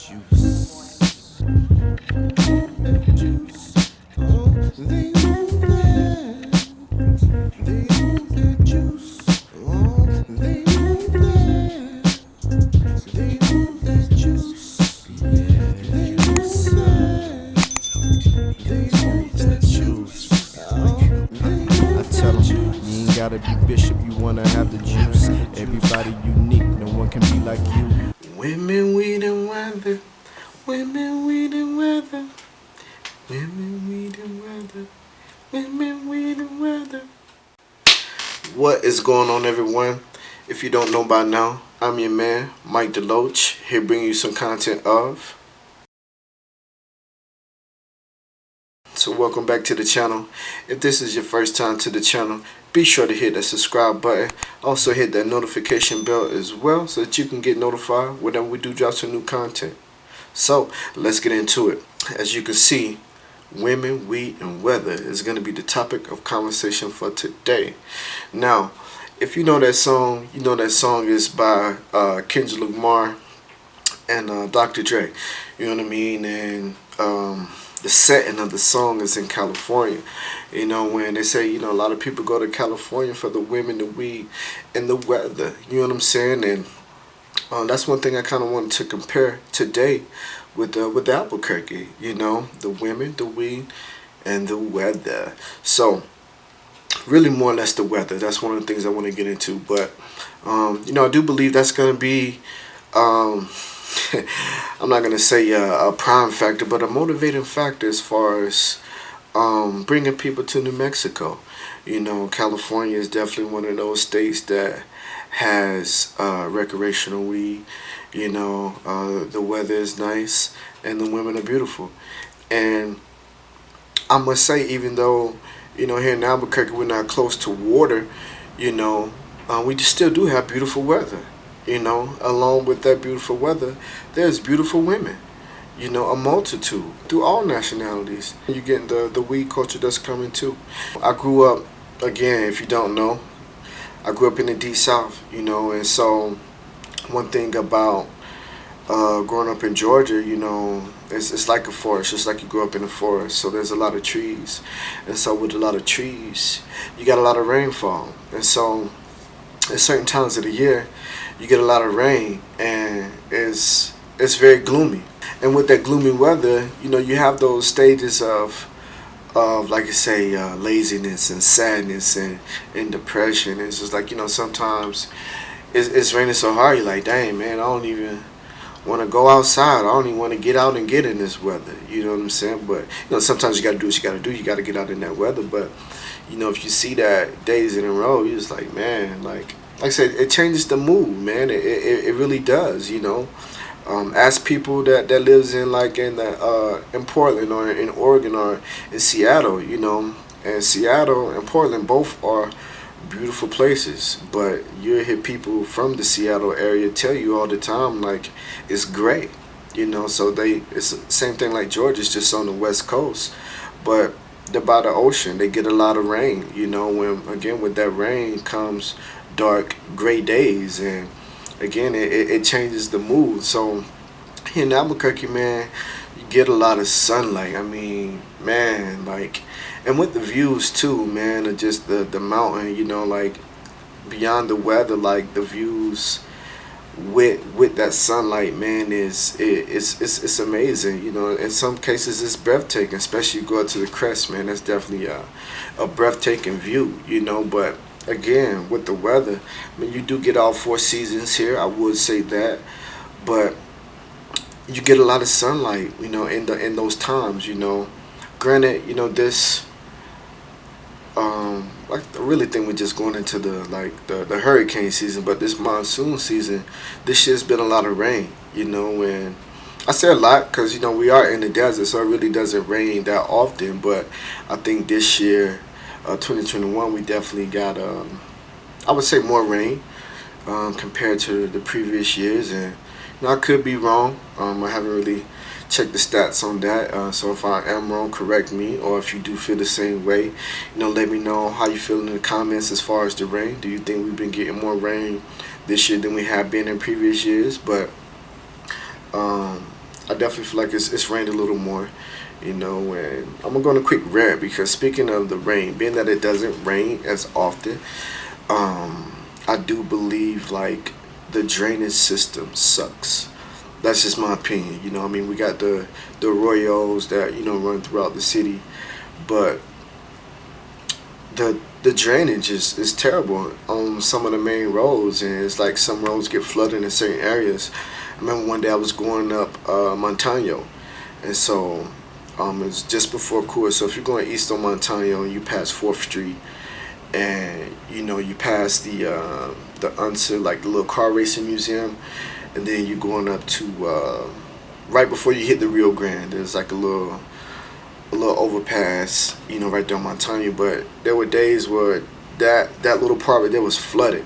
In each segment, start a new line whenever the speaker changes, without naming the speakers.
juice. Juice. Oh, they move that. They move that juice. Oh, they move that. They move that juice. They move that. They move that juice. Oh, they move
I tell
that
them,
juice.
you ain't gotta be bishop, you wanna have the juice. Everybody unique, no one can be like you.
Women, weed, and weather. Women, weed, and weather. Women, weed, and weather. Women, weed, and weather. What is going on, everyone? If you don't know by now, I'm your man, Mike Deloach, here bringing you some content of. So welcome back to the channel. If this is your first time to the channel, be sure to hit that subscribe button. Also hit that notification bell as well so that you can get notified whenever we do drop some new content. So let's get into it. As you can see, women, weed, and weather is going to be the topic of conversation for today. Now, if you know that song, you know that song is by Kendrick Lamar and Dr. Dre. You know what I mean? And the setting of the song is in California. You know, when they say, you know, a lot of people go to California for the women, the weed, and the weather. You know what I'm saying? And that's one thing I kind of wanted to compare today with Albuquerque. You know, the women, the weed, and the weather. So, really, more or less the weather. That's one of the things I want to get into. But, you know, I do believe that's going to be. I'm not gonna say a prime factor, but a motivating factor as far as bringing people to New Mexico. You know, California is definitely one of those states that has recreational weed. You know, the weather is nice and the women are beautiful. And I must say, even though, you know, here in Albuquerque we're not close to water, you know, we still do have beautiful weather. You know, along with that beautiful weather, there's beautiful women. You know, a multitude through all nationalities. You get the weed culture that's coming too. I grew up, again, if you don't know, I grew up in the Deep South. You know, and so one thing about growing up in Georgia, you know, it's like a forest, just like you grew up in a forest. So there's a lot of trees, and so with a lot of trees, you got a lot of rainfall, and so at certain times of the year, you get a lot of rain, and it's very gloomy. And with that gloomy weather, you know, you have those stages of like I say, laziness and sadness and depression. It's just like, you know, sometimes it's raining so hard, you're like, dang, man, I don't even want to go outside. I don't even want to get out and get in this weather. You know what I'm saying? But, you know, sometimes you got to do what you got to do. You got to get out in that weather. But, you know, if you see that days in a row, you're just like, man, like I said, it changes the mood, man. It really does, you know. As people that lives in like in Portland or in Oregon or in Seattle, you know, and Seattle and Portland both are beautiful places, but you hear people from the Seattle area tell you all the time like it's gray, you know. So it's the same thing like Georgia's just on the West Coast, but they're by the ocean. They get a lot of rain, you know. When again with that rain comes dark gray days, and again it changes the mood. So here in Albuquerque, man, you get a lot of sunlight. I mean, man, like, and with the views too, man, of just the mountain, you know, like beyond the weather, like the views with that sunlight, man, it's amazing. You know, in some cases it's breathtaking, especially you go up to the crest, man. That's definitely a breathtaking view, you know. But again, with the weather, I mean, you do get all four seasons here. I would say that, but you get a lot of sunlight, you know, in those times, you know. Granted, you know, this I really think we're just going into the hurricane season, but this monsoon season, this year's been a lot of rain, you know. And I say a lot because, you know, we are in the desert, so it really doesn't rain that often. But I think this year, 2021, we definitely got I would say more rain compared to the previous years. And, you know, I could be wrong. I haven't really check the stats on that. So if I am wrong, correct me. Or if you do feel the same way, you know, let me know how you feel in the comments as far as the rain. Do you think we've been getting more rain this year than we have been in previous years? But definitely feel like it's rained a little more, and I'm gonna go on a quick rant because speaking of the rain, being that it doesn't rain as often, I do believe like the drainage system sucks. That's just my opinion. I mean, we got the arroyos that run throughout the city, but the drainage is terrible on some of the main roads, and it's like some roads get flooded in certain areas. I remember one day I was going up Montano, and so it's just before Coors. So if you're going east on Montano and you pass Fourth Street, and you pass the UNSA, like the little car racing museum, and then you're going up to right before you hit the Rio Grande. There's like a little overpass, right there on Montano. But there were days where that little part right there was flooded,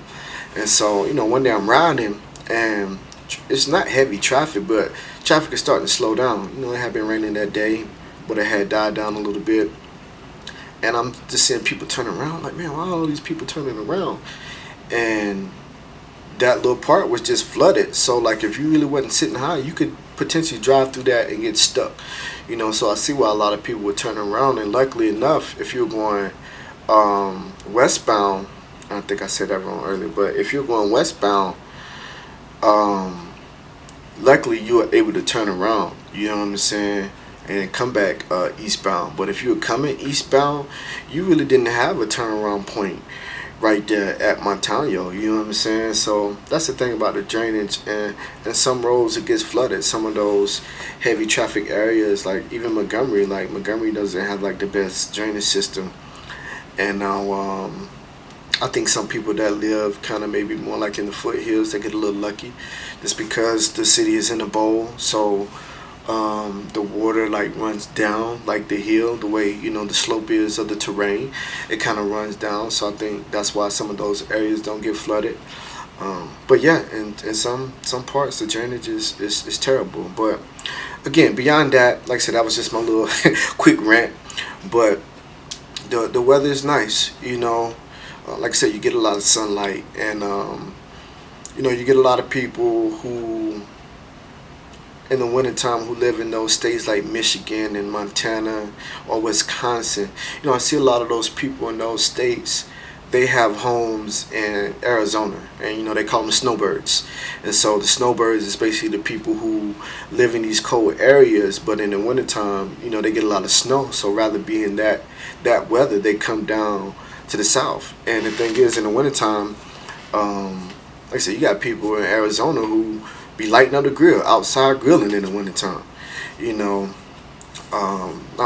and so one day I'm riding and it's not heavy traffic, but traffic is starting to slow down. It had been raining that day, but it had died down a little bit. And I'm just seeing people turning around, like, man, why are all these people turning around? And that little part was just flooded. So, like, if you really wasn't sitting high, you could potentially drive through that and get stuck. So I see why a lot of people would turn around. And luckily enough, if you're going westbound, I think I said that wrong earlier, but if you're going westbound, luckily you are able to turn around. You know what I'm saying? And come back eastbound. But if you were coming eastbound, you really didn't have a turnaround point right there at Montano. You know what I'm saying? So that's the thing about the drainage, and some roads it gets flooded. Some of those heavy traffic areas, like even Montgomery, doesn't have like the best drainage system. And now I think some people that live kind of maybe more like in the foothills, they get a little lucky, just because the city is in a bowl. So the water like runs down like the hill, the way the slope is of the terrain. It kind of runs down, so I think that's why some of those areas don't get flooded. But yeah, in some parts the drainage is terrible. But again, beyond that, like I said, that was just my little quick rant. But the weather is nice. Like I said, you get a lot of sunlight, and you get a lot of people who in the wintertime who live in those states like Michigan and Montana or Wisconsin. I see a lot of those people in those states. They have homes in Arizona, and they call them snowbirds. And so the snowbirds is basically the people who live in these cold areas, but in the wintertime, they get a lot of snow. So rather be in that weather, they come down to the south. And the thing is, in the wintertime, like I said, you got people in Arizona who be lighting up the grill outside grilling in the wintertime. Now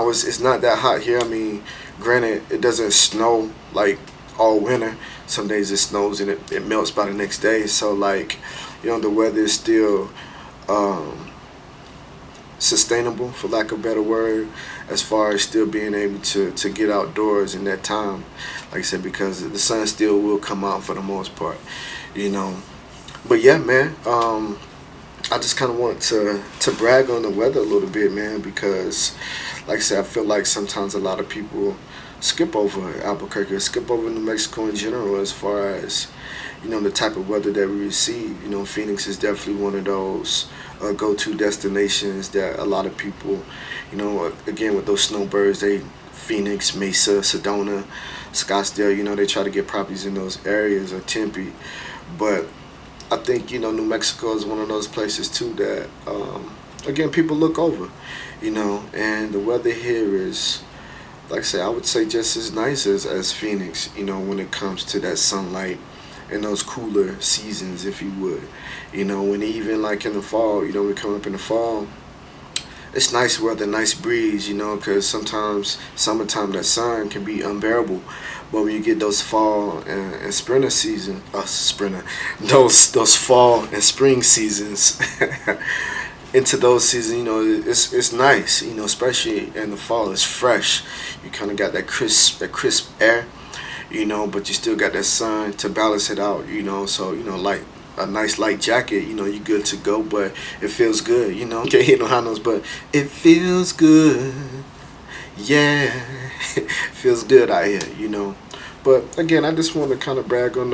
it's not that hot here. I mean, granted, it doesn't snow like all winter. Some days it snows and it melts by the next day. So like, the weather is still sustainable, for lack of a better word, as far as still being able to get outdoors in that time. Like I said, because the sun still will come out for the most part. But yeah, man. I just kind of want to brag on the weather a little bit, man, because, like I said, I feel like sometimes a lot of people skip over Albuquerque or skip over New Mexico in general as far as, the type of weather that we receive. Phoenix is definitely one of those go-to destinations that a lot of people, again, with those snowbirds, Phoenix, Mesa, Sedona, Scottsdale, they try to get properties in those areas, or Tempe. But I think New Mexico is one of those places too that again people look over, and the weather here is, like I say, I would say just as nice as Phoenix, when it comes to that sunlight and those cooler seasons, if you would, when even like in the fall, we come up in the fall, it's nice weather, nice breeze, because sometimes summertime that sun can be unbearable. But when you get those fall and sprinter season, those fall and spring seasons, into those seasons, it's nice, especially in the fall. It's fresh. You kind of got that crisp air, but you still got that sun to balance it out, So like a nice light jacket, you're good to go. But it feels good, Can't hit no high notes, but it feels good. Yeah, feels good out here, But again, I just want to kind of brag on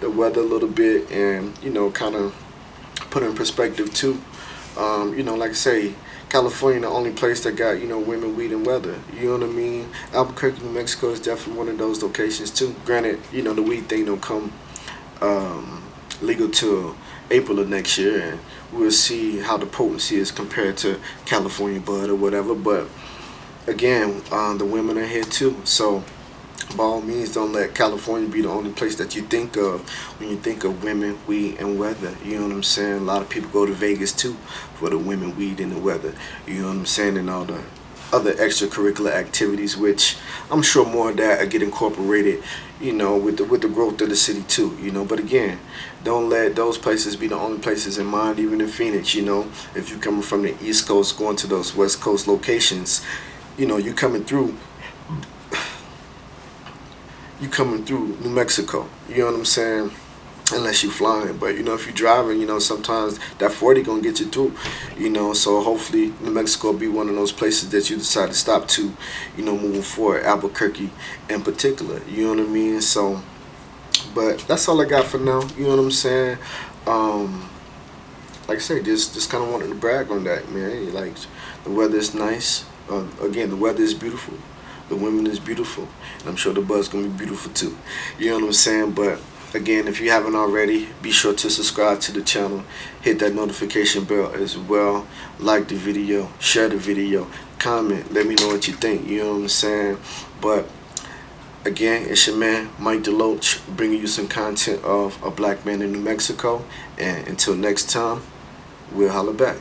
the weather a little bit, and kind of put in perspective too. Like I say, California the only place that got women, weed, and weather. You know what I mean? Albuquerque, New Mexico is definitely one of those locations too. Granted, the weed thing don't come legal till April of next year, and we'll see how the potency is compared to California bud or whatever. But again, the women are here too, so by all means, don't let California be the only place that you think of when you think of women, weed, and weather. You know what I'm saying? A lot of people go to Vegas too for the women, weed, and the weather. You know what I'm saying? And all the other extracurricular activities, which I'm sure more of that are get incorporated, with the growth of the city too. But again, don't let those places be the only places in mind. Even in Phoenix, if you're coming from the East Coast going to those West Coast locations, you coming through New Mexico. You know what I'm saying? Unless you flying, but if you're driving, sometimes that 40 gonna get you through. So hopefully New Mexico will be one of those places that you decide to stop to. Moving forward, Albuquerque in particular. You know what I mean? So, but that's all I got for now. You know what I'm saying? Like I say, just kind of wanted to brag on that, man. Like the weather is nice. Again, the weather is beautiful. The women is beautiful, and I'm sure the bud's gonna be beautiful too. You know what I'm saying? But again, if you haven't already, be sure to subscribe to the channel, hit that notification bell as well, like the video, share the video, comment, let me know what you think. You know what I'm saying? But again, it's your man Mike Deloach bringing you some content of a black man in New Mexico. And until next time, we'll holla back.